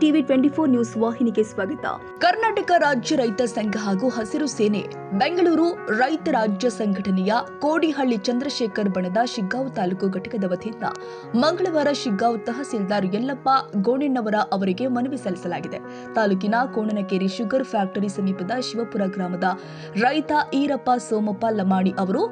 TV 24 news ವಾಹಿನಿಗೆ ಸ್ವಾಗತ. ಕರ್ನಾಟಕ ರಾಜ್ಯ ರೈತ ಸಂಘ ಹಾಗೂ ಹಸಿರು ಸೇನೆ ಬೆಂಗಳೂರು ರೈತ ರಾಜ್ಯ ಸಂಘಟನೆಯ ಕೋಡಿಹಳ್ಳಿ ಚಂದ್ರಶೇಖರ್ ಬಣದ ಶಿಗ್ಗಾಂವ್ ತಾಲೂಕು ಘಟಕದ ವತಿಯಿಂದ ಮಂಗಳವಾರ ಶಿಗ್ಗಾಂವ್ ತಹಸೀಲ್ದಾರ್ ಯಲ್ಲಪ್ಪ ಗೋಣೆಣ್ಣವರ ಅವರಿಗೆ ಮನವಿ ಸಲ್ಲಿಸಲಾಗಿದೆ. ತಾಲೂಕಿನ ಕೋಣನಕೇರಿ ಶುಗರ್ ಫ್ಯಾಕ್ಟರಿ ಸಮೀಪದ ಶಿವಪುರ ಗ್ರಾಮದ ರೈತ ಈರಪ್ಪ ಸೋಮಪ್ಪ ಲಮಾಣಿ ಅವರು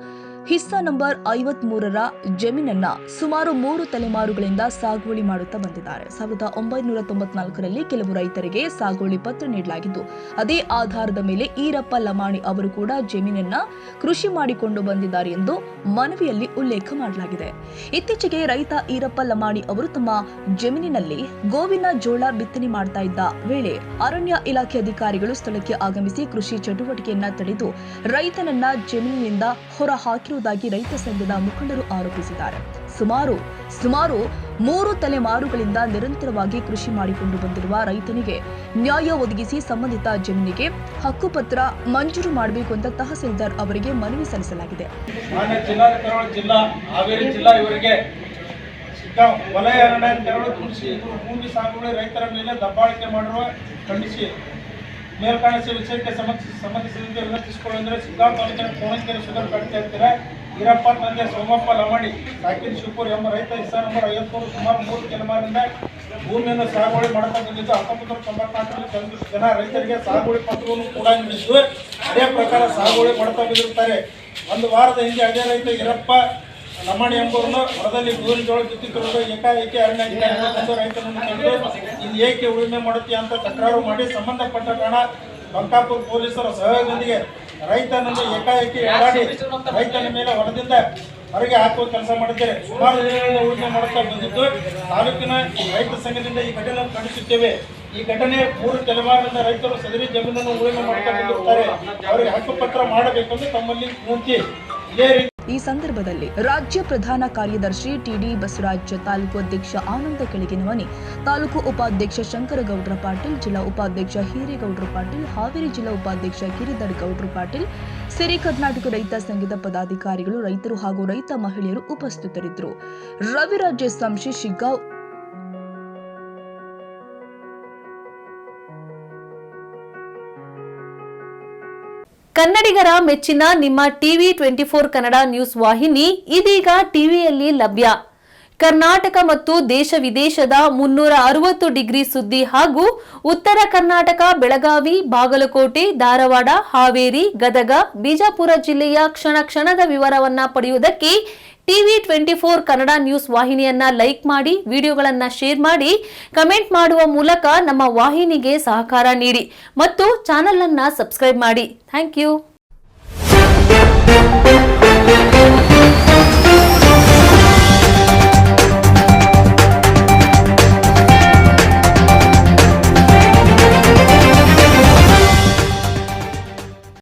ಹಿಸ್ಸಾ ನಂಬರ್ 53ರ ಜಮೀನನ್ನ ಸುಮಾರು 3 ತಲೆಮಾರುಗಳಿಂದ ಸಾಗುವಳಿ ಮಾಡುತ್ತಾ ಬಂದಿದ್ದಾರೆ. 1994ರಲ್ಲಿ ಕೆಲವು ರೈತರಿಗೆ ಸಾಗುವಳಿ ಪತ್ರ ನೀಡಲಾಗಿದ್ದು, ಅದೇ ಆಧಾರದ ಮೇಲೆ ಈರಪ್ಪ ಲಮಾಣಿ ಅವರು ಕೂಡ ಜಮೀನನ್ನ ಕೃಷಿ ಮಾಡಿಕೊಂಡು ಬಂದಿದ್ದಾರೆ ಎಂದು ಮನವಿಯಲ್ಲಿ ಉಲ್ಲೇಖ ಮಾಡಲಾಗಿದೆ. ಇತ್ತೀಚೆಗೆ ರೈತ ಈರಪ್ಪ ಲಮಾಣಿ ಅವರು ತಮ್ಮ ಜಮೀನಿನಲ್ಲಿ ಗೋವಿನ ಜೋಳ ಬಿತ್ತನೆ ಮಾಡ್ತಾ ಇದ್ದ ವೇಳೆ ಅರಣ್ಯ ಇಲಾಖೆ ಅಧಿಕಾರಿಗಳು ಸ್ಥಳಕ್ಕೆ ಆಗಮಿಸಿ ಕೃಷಿ ಚಟುವಟಿಕೆಯನ್ನ ತಡೆದು ರೈತನನ್ನ ಜಮೀನಿನಿಂದ ಹೊರ ಹಾಕಿರುವುದಾಗಿ ರೈತ ಸಂಘದ ಮುಖಂಡರು ಆರೋಪಿಸಿದ್ದಾರೆ. ಸುಮಾರು 3 ತಲೆಮಾರುಗಳಿಂದ ನಿರಂತರವಾಗಿ ಕೃಷಿ ಮಾಡಿಕೊಂಡು ಬಂದಿರುವ ರೈತನಿಗೆ ನ್ಯಾಯ ಒದಗಿಸಿ ಸಂಬಂಧಿತ ಜಮೀನಿಗೆ ಹಕ್ಕುಪತ್ರ ಮಂಜೂರು ಮಾಡಬೇಕು ಅಂತ ತಹಸೀಲ್ದಾರ್ ಅವರಿಗೆ ಮನವಿ ಸಲ್ಲಿಸಲಾಗಿದೆ. ವಲಯ ಅರಣ್ಯ ಭೂಮಿ ಸಾಗುವಳಿ ರೈತರ ಮೇಲೆ ದಬ್ಬಾಳಿಕೆ ಮಾಡಿರುವ ಖಂಡಿಸಿ ಮೇಲ್ಕಾಣಿಸುವ ವಿಷಯಕ್ಕೆ ಸಂಬಂಧಿಸಿದಂತೆ ವಿನಂತಿಸಿಕೊಳ್ಳುವಂದರೆ ಶಿಗ್ಗಾಂವ್ ತಾಲೂಕಿನ ಕೋಣನಕೇರಿ ಶುಗರ್ ಫ್ಯಾಕ್ಟರಿ ಹತ್ತಿರ ಈರಪ್ಪ ತಂದೆ ಸೋಮಪ್ಪ ಲಮಾಣಿ ಸಾಕಿನ ಶಿವಪುರ ಎಂಬ ರೈತ ಹಿಸ್ಸಾ ನಂಬರ್ 53 ಸುಮಾರು 3 ತಲೆಮಾರಿನಿಂದ ಭೂಮಿಯನ್ನು ಸಾಗುವಳಿ ಮಾಡುತ್ತಾ ಬಂದಿದ್ದು 1994ರಲ್ಲಿ ಜನ ರೈತರಿಗೆ ಸಾಗುವಳಿ ಪತ್ರವನ್ನು ಕೂಡ ನೀಡಿದ್ದು ಅದೇ ಪ್ರಕಾರ ಸಾಗುವಳಿ ಮಾಡುತ್ತಾ ಬಂದಿರುತ್ತಾರೆ. ಒಂದು ವಾರದ ಹಿಂದೆ ಅದೇ ರೈತ ಈರಪ್ಪ ಲಮಾಣಿ ಎಂಬುವರನ್ನು ಹೊರದಲ್ಲಿ ಗೋವಿನ ಜೋಳ ಬಿತ್ತುತ್ತಿರುವುದು ಏಕಾಏಕಿ ಅರಣ್ಯ ಅಧಿಕಾರಿಗಳು ತಂದು ರೈತನನ್ನು ಕಂಡು ಇದು ಏಕೆ ಉಳುಮೆ ಮಾಡುತ್ತೀಯ ಅಂತ ತಕರಾರು ಮಾಡಿ ಸಂಬಂಧಪಟ್ಟ ಕಾರಣ ಬಂಕಾಪುರ ಪೊಲೀಸರ ಸಹಯೋಗದೊಂದಿಗೆ ರೈತನನ್ನು ಏಕಾಏಕಿ ಎಡಾಡಿ ರೈತನ ಮೇಲೆ ಹೊರದಿಂದ ಹೊರಗೆ ಹಾಕುವ ಕೆಲಸ ಮಾಡಿದ್ದಾರೆ. ಸುಮಾರು ದಿನಗಳಿಂದ ಉಳುಮೆ ಮಾಡುತ್ತಾ ಬಂದಿದ್ದು ತಾಲೂಕಿನ ರೈತ ಸಂಘದಿಂದ ಈ ಘಟನೆಯನ್ನು ಖಂಡಿಸುತ್ತೇವೆ. ಈ ಘಟನೆ 3 ತಲೆಮಾರಿನಿಂದ ರೈತರು ಸದರಿ ಜಮೀನನ್ನು ಉಳುಮೆ ಮಾಡುತ್ತಾ ಬಂದಿರುತ್ತಾರೆ. ಅವರಿಗೆ ಹಕ್ಕುಪತ್ರ ಮಾಡಬೇಕೆಂದು ತಮ್ಮಲ್ಲಿ ವಿನಂತಿ. ಇದೇ ರೀತಿ ಈ ಸಂದರ್ಭದಲ್ಲಿ ರಾಜ್ಯ ಪ್ರಧಾನ ಕಾರ್ಯದರ್ಶಿ ಟಿಡಿ ಬಸವರಾಜ್, ತಾಲೂಕು ಅಧ್ಯಕ್ಷ ಆನಂದ ಕೆಳಗಿನವನಿ, ತಾಲೂಕು ಉಪಾಧ್ಯಕ್ಷ ಶಂಕರಗೌಡ್ರ ಪಾಟೀಲ್, ಜಿಲ್ಲಾ ಉಪಾಧ್ಯಕ್ಷ ಹಿರೇಗೌಡ್ರ ಪಾಟೀಲ್, ಹಾವೇರಿ ಜಿಲ್ಲಾ ಉಪಾಧ್ಯಕ್ಷ ಗಿರಿಧರ್ ಗೌಡ್ರ ಪಾಟೀಲ್ ಸೇರಿ ಕರ್ನಾಟಕ ರೈತ ಸಂಘದ ಪದಾಧಿಕಾರಿಗಳು, ರೈತರು ಹಾಗೂ ರೈತ ಮಹಿಳೆಯರು ಉಪಸ್ಥಿತರಿದ್ದರು. ರವಿರಾಜ್ ಸಂಶಿ, ಶಿಗ್ಗಾಂವ್. ಕನ್ನಡಿಗರ ಮೆಚ್ಚಿನ ನಿಮ್ಮ ಟಿವಿ 24 ಕನ್ನಡ ನ್ಯೂಸ್ ವಾಹಿನಿ ಇದೀಗ ಟಿವಿಯಲ್ಲಿ ಲಭ್ಯ. ಕರ್ನಾಟಕ ಮತ್ತು ದೇಶ ವಿದೇಶದ 360 ಡಿಗ್ರಿ ಸುದ್ದಿ ಹಾಗೂ ಉತ್ತರ ಕರ್ನಾಟಕ, ಬೆಳಗಾವಿ, ಬಾಗಲಕೋಟೆ, ಧಾರವಾಡ, ಹಾವೇರಿ, ಗದಗ, ಬಿಜಾಪುರ ಜಿಲ್ಲೆಯ ಕ್ಷಣ ಕ್ಷಣದ ವಿವರವನ್ನ ಪಡೆಯುವುದಕ್ಕೆ ಟಿವಿ 24 ಕನ್ನಡ ನ್ಯೂಸ್ ವಾಹಿನಿಯನ್ನ ಲೈಕ್ ಮಾಡಿ, ವಿಡಿಯೋಗಳನ್ನ ಶೇರ್ ಮಾಡಿ, ಕಮೆಂಟ್ ಮಾಡುವ ಮೂಲಕ ನಮ್ಮ ವಾಹಿನಿಗೆ ಸಹಕಾರ ನೀಡಿ ಮತ್ತು ಚಾನೆಲ್ ಅನ್ನ ಸಬ್ಸ್ಕ್ರೈಬ್ ಮಾಡಿ. Thank you.